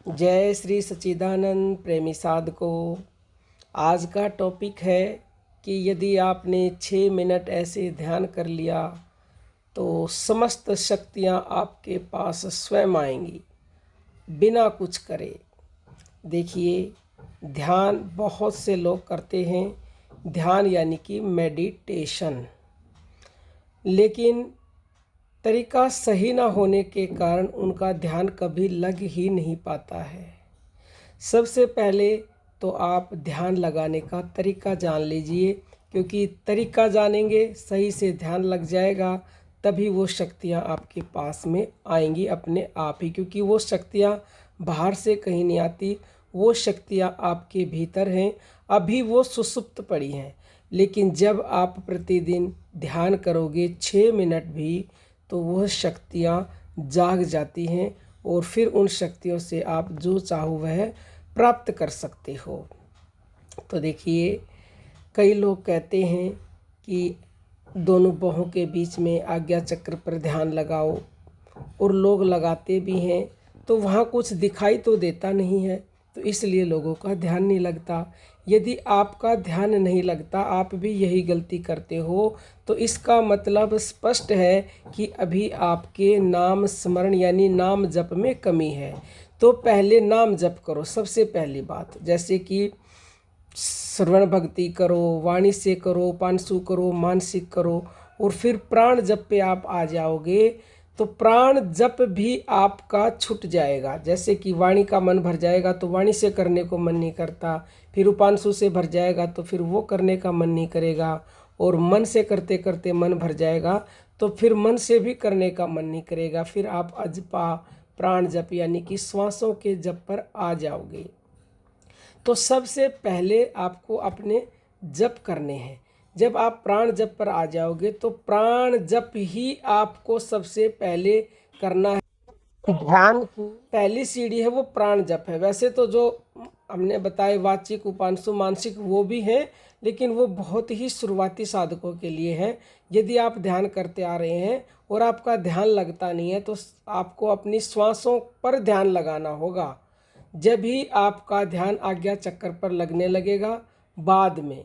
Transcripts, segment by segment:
जय श्री सच्चिदानंद प्रेमी साधकों। आज का टॉपिक है कि यदि आपने 6 मिनट ऐसे ध्यान कर लिया तो समस्त शक्तियां आपके पास स्वयं आएंगी बिना कुछ करे। देखिए, ध्यान बहुत से लोग करते हैं, ध्यान यानी कि मेडिटेशन, लेकिन तरीका सही ना होने के कारण उनका ध्यान कभी लग ही नहीं पाता है। सबसे पहले तो आप ध्यान लगाने का तरीका जान लीजिए, क्योंकि तरीका जानेंगे सही से ध्यान लग जाएगा, तभी वो शक्तियाँ आपके पास में आएंगी अपने आप ही, क्योंकि वो शक्तियाँ बाहर से कहीं नहीं आती, वो शक्तियाँ आपके भीतर हैं, अभी वो सुसुप्त पड़ी हैं। लेकिन जब आप प्रतिदिन ध्यान करोगे 6 मिनट भी, तो वह शक्तियाँ जाग जाती हैं और फिर उन शक्तियों से आप जो चाहो वह प्राप्त कर सकते हो। तो देखिए, कई लोग कहते हैं कि दोनों बाहों के बीच में आज्ञा चक्र पर ध्यान लगाओ, और लोग लगाते भी हैं तो वहाँ कुछ दिखाई तो देता नहीं है, तो इसलिए लोगों का ध्यान नहीं लगता। यदि आपका ध्यान नहीं लगता, आप भी यही गलती करते हो, तो इसका मतलब स्पष्ट है कि अभी आपके नाम स्मरण यानी नाम जप में कमी है। तो पहले नाम जप करो, सबसे पहली बात। जैसे कि श्रवण भक्ति करो, वाणी से करो, पांसु करो, मानसिक करो, और फिर प्राण जप पे आप आ जाओगे तो प्राण जप भी आपका छूट जाएगा। जैसे कि वाणी का मन भर जाएगा तो वाणी से करने को मन नहीं करता, फिर उपांशु से भर जाएगा तो फिर वो करने का मन नहीं करेगा, और मन से करते करते मन भर जाएगा तो फिर मन से भी करने का मन नहीं करेगा। फिर आप अजपा प्राण जप यानी कि श्वासों के जप पर आ जाओगे। तो सबसे पहले आपको अपने जप करने हैं। जब आप प्राण जप पर आ जाओगे तो प्राण जप ही आपको सबसे पहले करना है। ध्यान की पहली सीढ़ी है वो प्राण जप है। वैसे तो जो हमने बताए वाचिक, उपांशु, मानसिक वो भी हैं, लेकिन वो बहुत ही शुरुआती साधकों के लिए है। यदि आप ध्यान करते आ रहे हैं और आपका ध्यान लगता नहीं है तो आपको अपनी श्वासों पर ध्यान लगाना होगा। जब भी आपका ध्यान आज्ञा चक्र पर लगने लगेगा, बाद में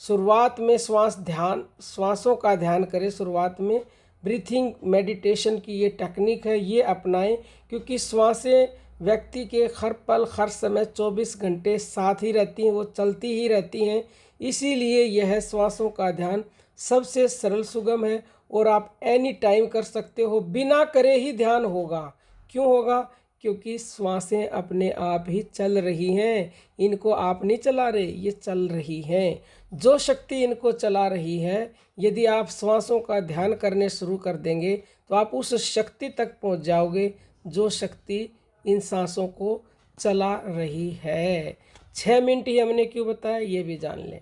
शुरुआत में श्वासों का ध्यान करें। शुरुआत में ब्रीथिंग मेडिटेशन की ये टेक्निक है, ये अपनाएं, क्योंकि श्वासें व्यक्ति के हर पल हर समय 24 घंटे साथ ही रहती हैं, वो चलती ही रहती हैं। इसीलिए यह श्वासों का ध्यान सबसे सरल सुगम है और आप एनी टाइम कर सकते हो, बिना करे ही ध्यान होगा। क्यों होगा? क्योंकि श्वासें अपने आप ही चल रही हैं, इनको आप नहीं चला रहे, ये चल रही हैं। जो शक्ति इनको चला रही है, यदि आप श्वासों का ध्यान करने शुरू कर देंगे तो आप उस शक्ति तक पहुंच जाओगे जो शक्ति इन सांसों को चला रही है। 6 मिनट ही हमने क्यों बताया, ये भी जान लें।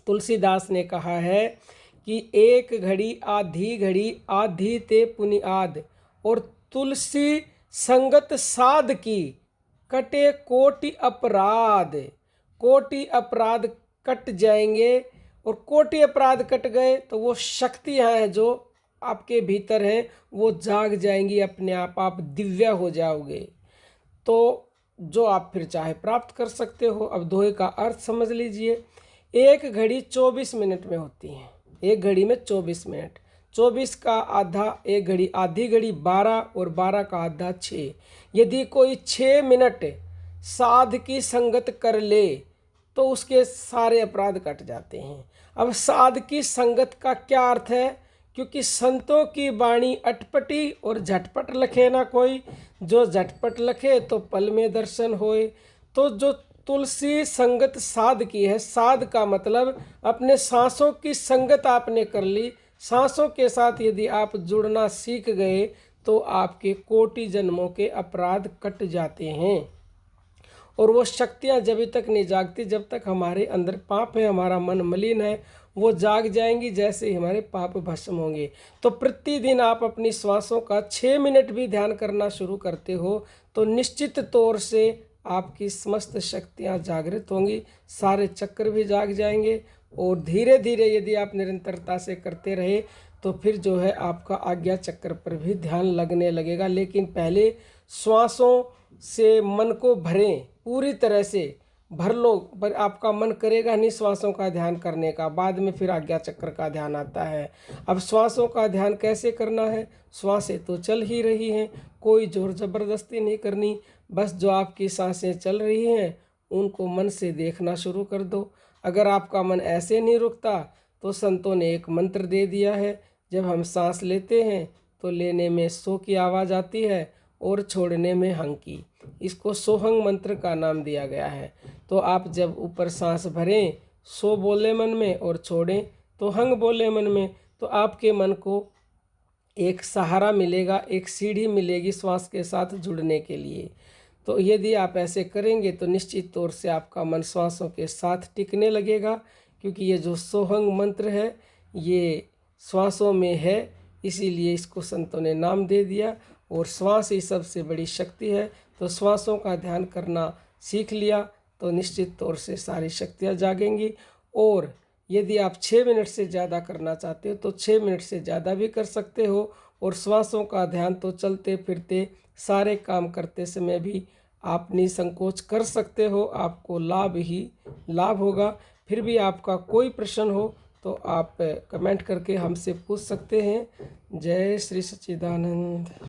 तुलसीदास ने कहा है कि एक घड़ी आधी ते पुनियाद, और तुलसी संगत साध की कटे कोटि अपराध। कोटि अपराध कट जाएंगे, और कोटि अपराध कट गए तो वो शक्तियाँ हैं जो आपके भीतर हैं वो जाग जाएंगी अपने आप दिव्य हो जाओगे। तो जो आप फिर चाहे प्राप्त कर सकते हो। अब दोहे का अर्थ समझ लीजिए। एक घड़ी 24 मिनट में होती है, एक घड़ी में 24 मिनट, 24 का आधा एक घड़ी, आधी घड़ी 12, और 12 का आधा 6। यदि कोई 6 मिनट साध की संगत कर ले तो उसके सारे अपराध कट जाते हैं। अब साध की संगत का क्या अर्थ है? क्योंकि संतों की वाणी अटपटी और झटपट लखे ना कोई, जो झटपट लखे तो पल में दर्शन होए। तो जो तुलसी संगत साध की है, साध का मतलब अपने सांसों की संगत आपने कर ली। सांसों के साथ यदि आप जुड़ना सीख गए तो आपके कोटि जन्मों के अपराध कट जाते हैं। और वो शक्तियाँ जब तक नहीं जागती, जब तक हमारे अंदर पाप है, हमारा मन मलिन है, वो जाग जाएंगी जैसे ही हमारे पाप भस्म होंगे। तो प्रतिदिन आप अपनी श्वासों का 6 मिनट भी ध्यान करना शुरू करते हो तो निश्चित तौर से आपकी समस्त शक्तियाँ जागृत होंगी, सारे चक्र भी जाग जाएंगे। और धीरे धीरे यदि आप निरंतरता से करते रहे तो फिर जो है आपका आज्ञा चक्र पर भी ध्यान लगने लगेगा। लेकिन पहले श्वासों से मन को भरें, पूरी तरह से भर लो। पर आपका मन करेगा नहीं श्वासों का ध्यान करने का, बाद में फिर आज्ञा चक्र का ध्यान आता है। अब श्वासों का ध्यान कैसे करना है? श्वासें तो चल ही रही हैं, कोई जोर ज़बरदस्ती नहीं करनी। बस जो आपकी सांसें चल रही हैं उनको मन से देखना शुरू कर दो। अगर आपका मन ऐसे नहीं रुकता तो संतों ने एक मंत्र दे दिया है। जब हम सांस लेते हैं तो लेने में सो की आवाज़ आती है और छोड़ने में हंग की। इसको सोहंग मंत्र का नाम दिया गया है। तो आप जब ऊपर सांस भरें सो बोले मन में और छोड़ें तो हंग बोले मन में, तो आपके मन को एक सहारा मिलेगा, एक सीढ़ी मिलेगी श्वास के साथ जुड़ने के लिए। तो यदि आप ऐसे करेंगे तो निश्चित तौर से आपका मन श्वासों के साथ टिकने लगेगा, क्योंकि ये जो सोहंग मंत्र है ये श्वासों में है, इसीलिए इसको संतों ने नाम दे दिया। और श्वास ही सबसे बड़ी शक्ति है। तो श्वासों का ध्यान करना सीख लिया तो निश्चित तौर से सारी शक्तियाँ जागेंगी। और यदि आप 6 मिनट से ज़्यादा करना चाहते हो तो 6 मिनट से ज़्यादा भी कर सकते हो। और श्वासों का ध्यान तो चलते फिरते सारे काम करते समय भी आप निसंकोच कर सकते हो, आपको लाभ ही लाभ होगा। फिर भी आपका कोई प्रश्न हो तो आप कमेंट करके हमसे पूछ सकते हैं। जय श्री सच्चिदानंद।